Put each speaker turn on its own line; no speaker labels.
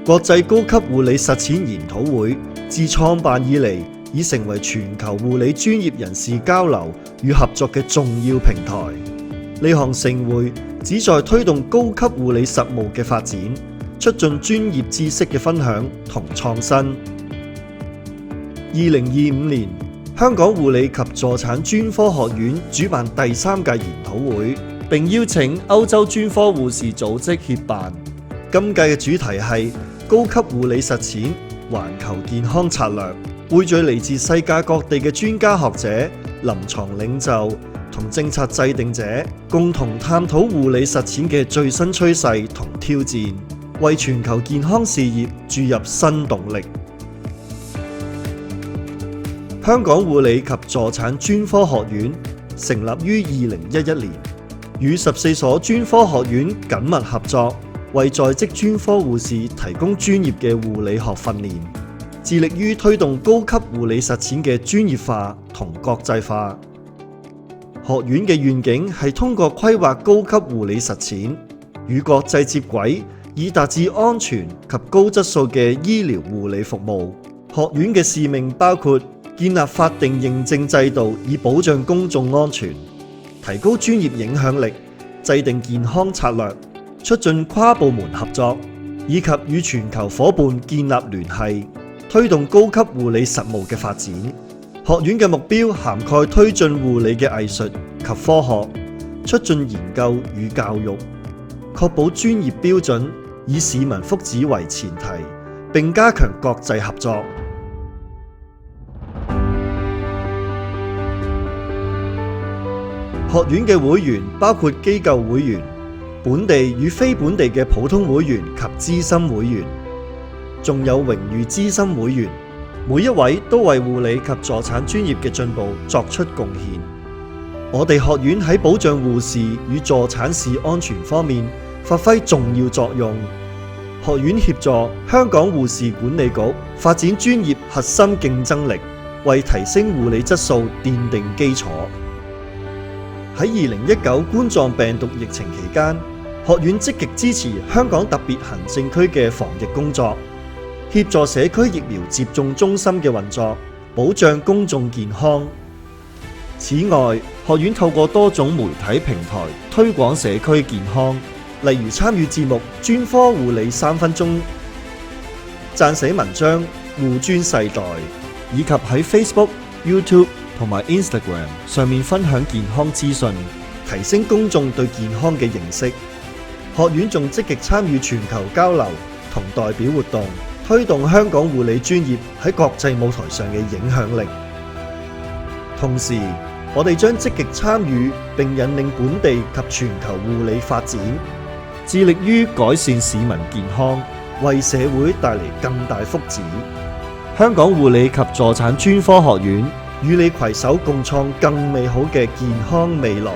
國際高級護理實踐研討會自創辦以嚟，已成為全球護理專業人士交流與合作嘅重要平台。呢項盛會旨在推動高級護理實務嘅發展，促進專業知識嘅分享同創新。2025年，香港護理及助產專科學院主辦第3屆研討會，並邀請歐洲專科護士組織協辦。今屆嘅主題係高級護理實踐環球健康策略，匯聚嚟自世界各地嘅專家學者、臨床領袖同政策制定者，共同探討護理實踐嘅最新趨勢同挑戰，為全球健康事業注入新動力。香港護理及助產專科學院成立於2011年，與14所專科學院緊密合作，為在職專科護士提供專業嘅護理學訓練，致力於推動高級護理實踐嘅專業化同國際化。學院嘅願景係通過規劃高級護理實踐，與國際接軌，以達至安全及高質素嘅醫療護理服務。學院嘅使命包括建立法定認證制度，以保障公眾安全，提高專業影響力，制定健康策略，促進跨部門合作，以及與全球夥伴建立聯繫，推動高級護理實務嘅發展。學院嘅目標涵蓋推進護理嘅藝術及科學，促進研究與教育，確保專業標準，以市民福祉為前提，並加強國際合作。學院嘅會員包括機構會員、本地與非本地嘅普通會員及資深會員，仲有榮譽資深會員，每一位都為護理及助產專業嘅進步作出貢獻。我哋學院喺保障護士與助產士安全方面發揮重要作用。學院協助香港護士管理局發展專業核心競爭力，為提升護理質素奠定基礎。喺2019冠狀病毒疫情期間，學院積極支持香港特別行政區嘅防疫工作，協助社區疫苗接種中心嘅運作，保障公眾健康。此外，學院透過多種媒體平台推廣社區健康，例如參與節目《專科護理3分鐘》、撰寫文章《護專世代》，以及喺 Facebook、YouTube同埋 Instagram 上面分享健康資訊，提升公眾對健康嘅認識。學院仲積極參與全球交流同代表活動，推動香港護理專業喺國際舞台上嘅影響力。同時，我哋將積極參與並引領本地及全球護理發展，致力於改善市民健康，為社會帶嚟更大福祉。香港護理及助產專科學院與你攜手共創更美好嘅健康未來。